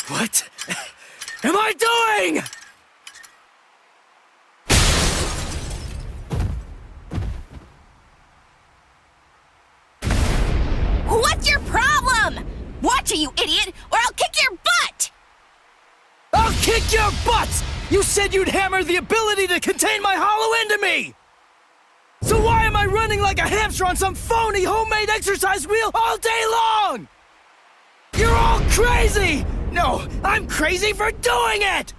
What am I doing? What's your problem? Watch it, you idiot, or I'll kick your butt! I'll kick your butts! You said you'd hammer the ability to contain my hollow into me! So why am I running like a hamster on some phony homemade exercise wheel all day long? You're all crazy! No, I'm crazy for doing it!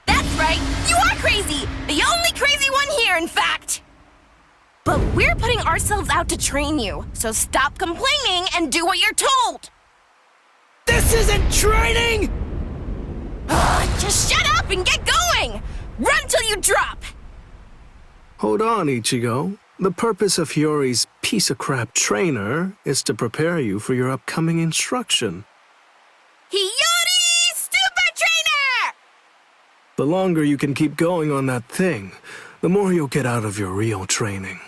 That's right, you are crazy! The only crazy one here, in fact! But we're putting ourselves out to train you, so stop complaining and do what you're told! This isn't training! Just shut up and get going! Run till you drop! Hold on, Ichigo. The purpose of Hiyori's piece-of-crap trainer is to prepare you for your upcoming instruction. Hiyori, stupid trainer! The longer you can keep going on that thing, the more you'll get out of your real training.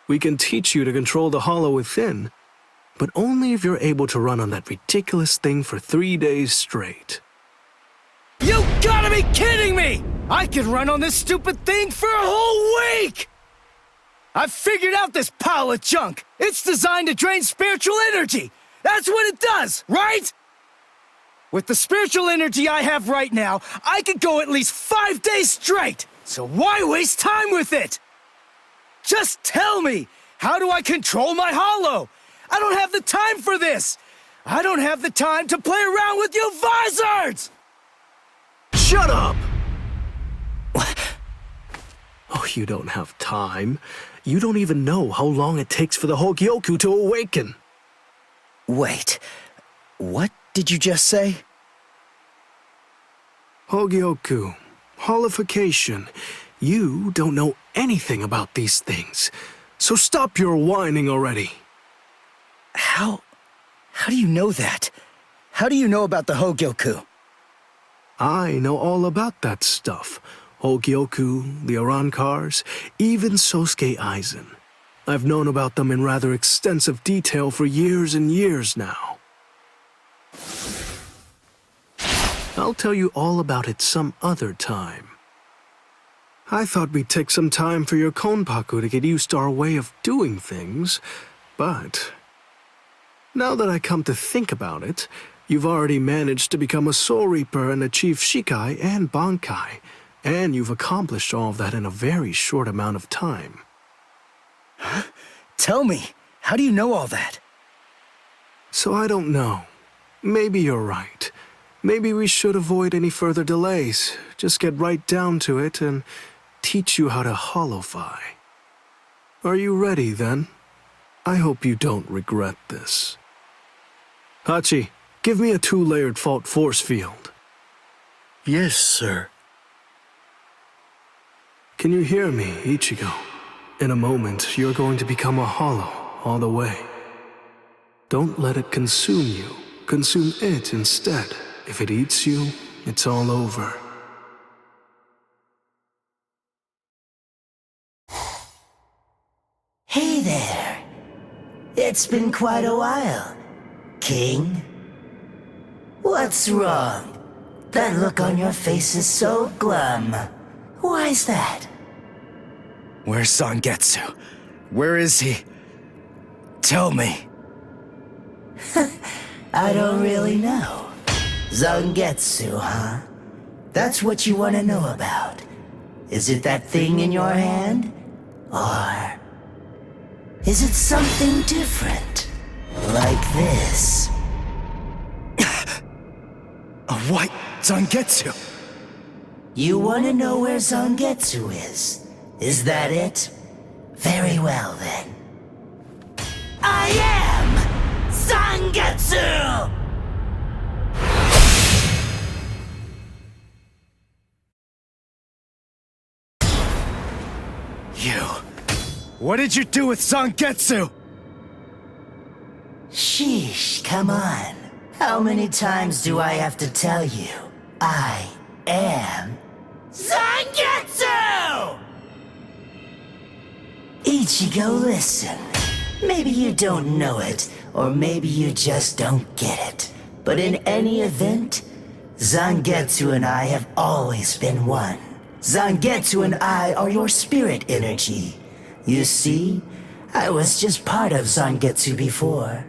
We can teach you to control the hollow within, but only if you're able to run on that ridiculous thing for 3 days straight. You gotta be kidding me! I can run on this stupid thing for a whole week! I've figured out this pile of junk! It's designed to drain spiritual energy! That's what it does, right? With the spiritual energy I have right now, I could go at least 5 days straight! So why waste time with it? Just tell me, how do I control my hollow? I don't have the time for this! I don't have the time to play around with you visors! Shut up! Oh, you don't have time. You don't even know how long it takes for the Hogyoku to awaken. Wait, what did you just say? Hogyoku, holification. You don't know anything about these things, so stop your whining already. How do you know that? How do you know about the Hogyoku? I know all about that stuff. Hogyoku, the Arankars, even Sosuke Aizen. I've known about them in rather extensive detail for years and years now. I'll tell you all about it some other time. I thought we'd take some time for your Konpaku to get used to our way of doing things, but now that I come to think about it, you've already managed to become a Soul Reaper and achieve Shikai and Bankai, and you've accomplished all of that in a very short amount of time. Huh? Tell me, how do you know all that? So I don't know. Maybe you're right. Maybe we should avoid any further delays. Just get right down to it and teach you how to holofy. Are you ready, then? I hope you don't regret this. Hachi, give me a 2-layered fault force field. Yes, sir. Can you hear me, Ichigo? In a moment, you're going to become a hollow all the way. Don't let it consume you. Consume it instead. If it eats you, it's all over. Hey there. It's been quite a while, King. What's wrong? That look on your face is so glum. Why's that? Where's Zangetsu? Where is he? Tell me. I don't really know. Zangetsu, huh? That's what you want to know about. Is it that thing in your hand? Or is it something different? Like this? A white Zangetsu. You want to know where Zangetsu is? Is that it? Very well, then. I am Zangetsu! You... What did you do with Zangetsu? Sheesh, come on. How many times do I have to tell you? I am Zangetsu! Ichigo, listen. Maybe you don't know it, or maybe you just don't get it. But in any event, Zangetsu and I have always been one. Zangetsu and I are your spirit energy. You see, I was just part of Zangetsu before.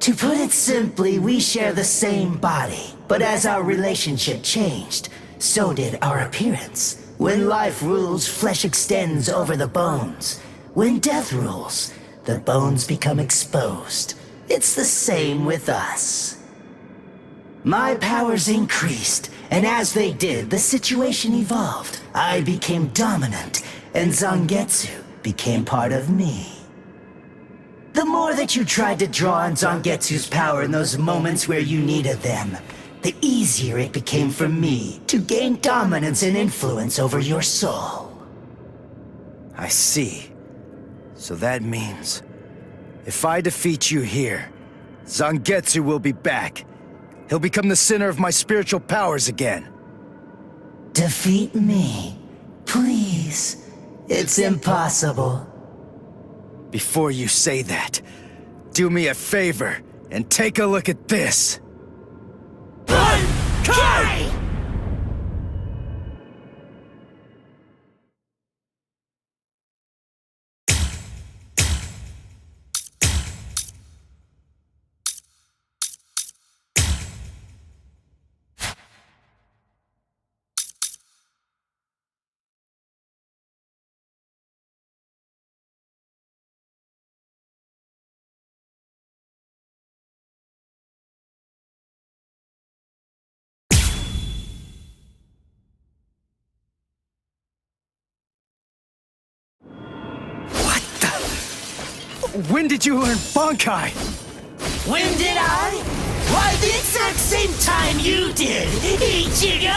To put it simply, we share the same body, but as our relationship changed, so did our appearance. When life rules, flesh extends over the bones. When death rules, the bones become exposed. It's the same with us. My powers increased, and as they did, the situation evolved. I became dominant, and Zangetsu became part of me. The more that you tried to draw on Zangetsu's power in those moments where you needed them, the easier it became for me to gain dominance and influence over your soul. I see. So that means, if I defeat you here, Zangetsu will be back. He'll become the center of my spiritual powers again. Defeat me, please. It's impossible. Before you say that, do me a favor and take a look at this. Kai! When did you learn Bankai? When did I? Why, the exact same time you did, Ichigo!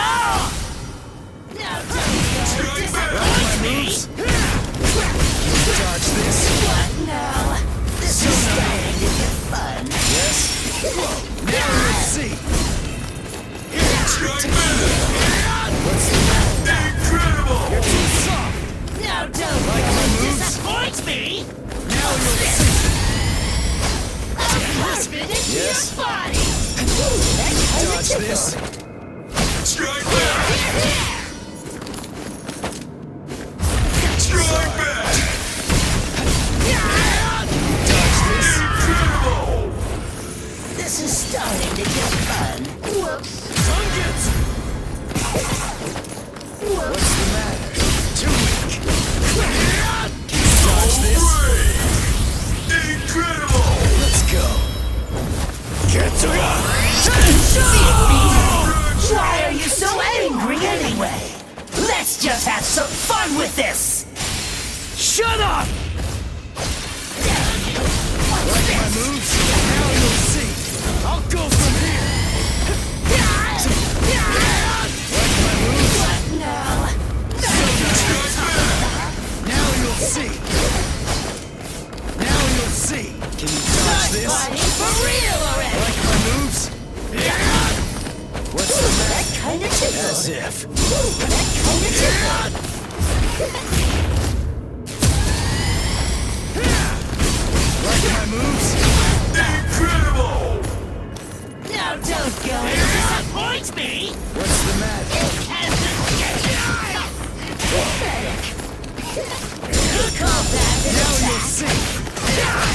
Now don't disappoint me! Dodge this. What now? This is starting to get fun. Yes? Now let's see. What's the matter? Incredible! You're too soft. Now don't Like my moves? disappoint me! Now you'll see. Yes? Body. Dodge this. Strike back! Strike back! Dodge this. Incredible! This is starting to get fun. Whoops. What's the matter? Too weak. Dodge this. Great! Incredible! Let's go. Get to Why are you so angry anyway? Let's just have some fun with this! Shut up! Like my moves? Now you'll see. I'll go from here. Like my moves? What now? Now you'll see. Now you'll see. Can you dodge this? Fighting for real already! Like my moves? What's the matter? That kind of tickle. As if. That kind of tickle. Like my moves? Incredible! Now don't go and disappoint me! What's the matter? Pathetic. You call that an Now attack? you'll see. Pathetic.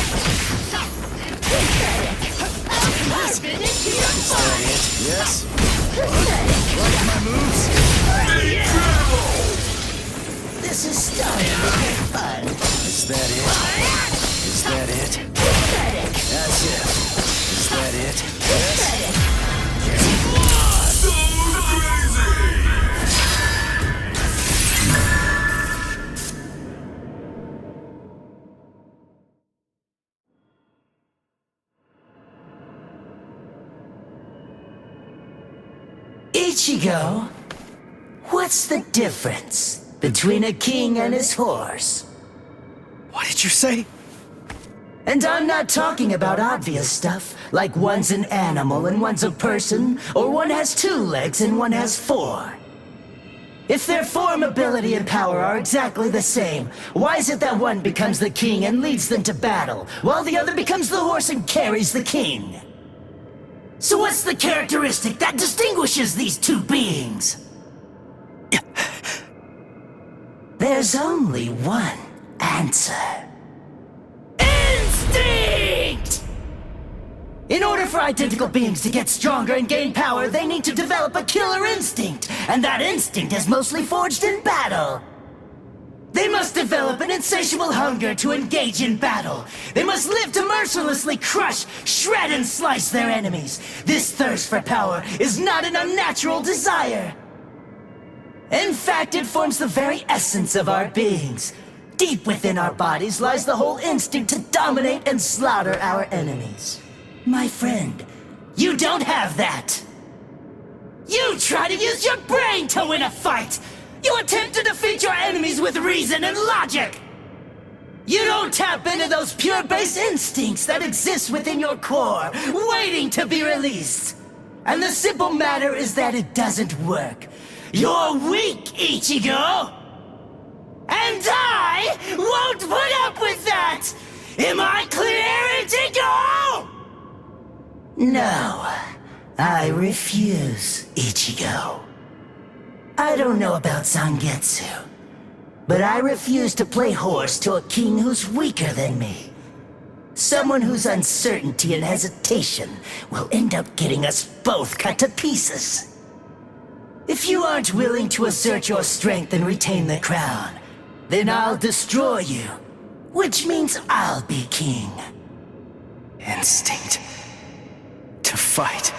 I'll carve it into your body! Yes? Pathetic. Like my moves? Incredible! This is starting to get fun. Is that it? Is that it? Pathetic. That's it. Is that it? Pathetic. So crazy! Ichigo, what's the difference between a king and his horse? What did you say? And I'm not talking about obvious stuff, like one's an animal and one's a person, or one has 2 legs and one has 4. If their form, ability, and power are exactly the same, why is it that one becomes the king and leads them to battle, while the other becomes the horse and carries the king? So what's the characteristic that distinguishes these 2 beings? There's only one answer. Instinct! In order for identical beings to get stronger and gain power, they need to develop a killer instinct, and that instinct is mostly forged in battle. They must develop an insatiable hunger to engage in battle. They must live to mercilessly crush, shred, and slice their enemies. This thirst for power is not an unnatural desire. In fact, it forms the very essence of our beings. Deep within our bodies lies the whole instinct to dominate and slaughter our enemies. My friend, you don't have that. You try to use your brain to win a fight. You attempt to defeat your enemies with reason and logic. You don't tap into those pure base instincts that exist within your core, waiting to be released. And the simple matter is that it doesn't work. You're weak, Ichigo! And I won't put up with that! Am I clear, Ichigo? No, I refuse, Ichigo. I don't know about Zangetsu, but I refuse to play horse to a king who's weaker than me. Someone whose uncertainty and hesitation will end up getting us both cut to pieces. If you aren't willing to assert your strength and retain the crown, then I'll destroy you, which means I'll be king. Instinct. To fight.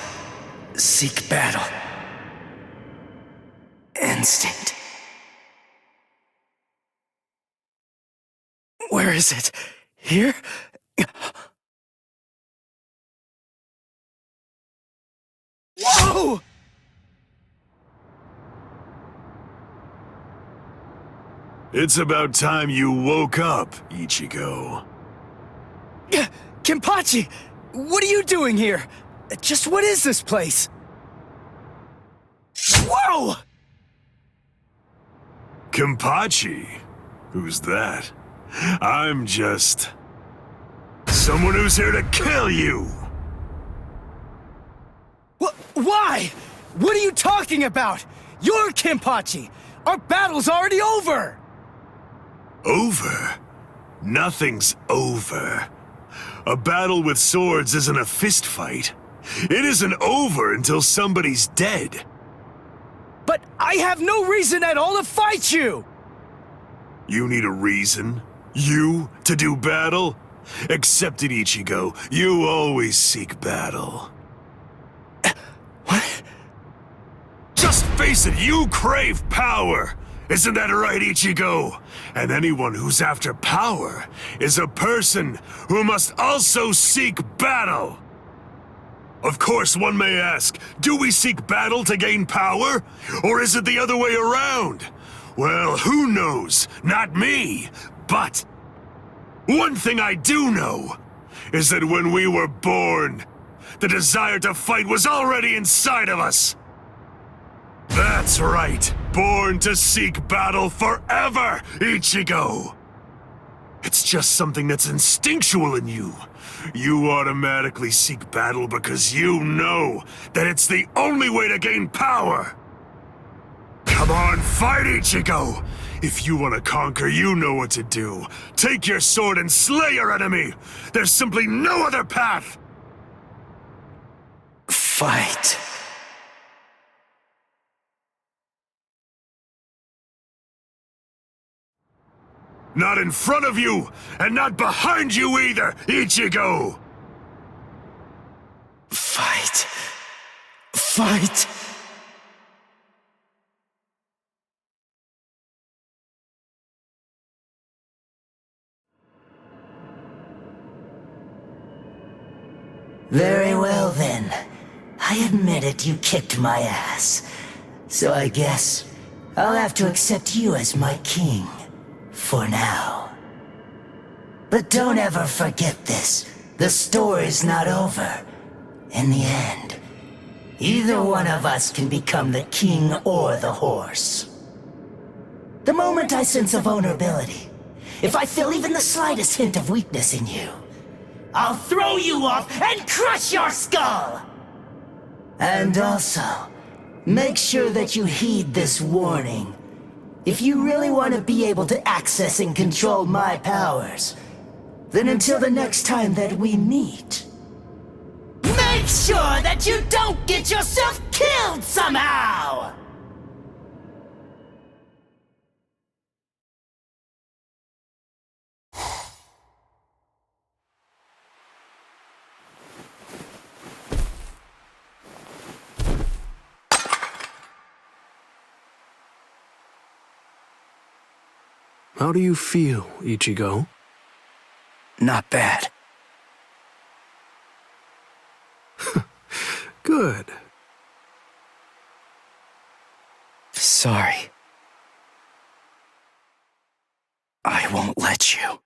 Seek battle. Instinct. Where is it? Here? Whoa! It's about time you woke up, Ichigo. Kenpachi! What are you doing here? Just what is this place? Whoa! Konpaku? Who's that? I'm just... someone who's here to kill you! Why? What are you talking about? You're Kenpachi! Our battle's already over! Over? Nothing's over. A battle with swords isn't a fist fight. It isn't over until somebody's dead. But I have no reason at all to fight you! You need a reason? You to do battle? Accept it, Ichigo. You always seek battle. What? Just face it, you crave power! Isn't that right, Ichigo? And anyone who's after power is a person who must also seek battle! Of course, one may ask, do we seek battle to gain power? Or is it the other way around? Well, who knows? Not me, but... one thing I do know is that when we were born, the desire to fight was already inside of us. That's right, born to seek battle forever, Ichigo! It's just something that's instinctual in you. You automatically seek battle because you know that it's the only way to gain power. Come on, fight, Ichigo! If you want to conquer, you know what to do. Take your sword and slay your enemy! There's simply no other path! Fight. Not in front of you, and not behind you either, Ichigo! Fight. Fight. Very well then. I admit it, you kicked my ass. So I guess I'll have to accept you as my king. For now. But don't ever forget this. The story's not over. In the end, either one of us can become the king or the horse. The moment I sense a vulnerability, if I feel even the slightest hint of weakness in you, I'll throw you off and crush your skull! And also, make sure that you heed this warning. If you really want to be able to access and control my powers, then until the next time that we meet, make sure that you don't get yourself killed somehow! How do you feel, Ichigo? Not bad. Good. Sorry. I won't let you.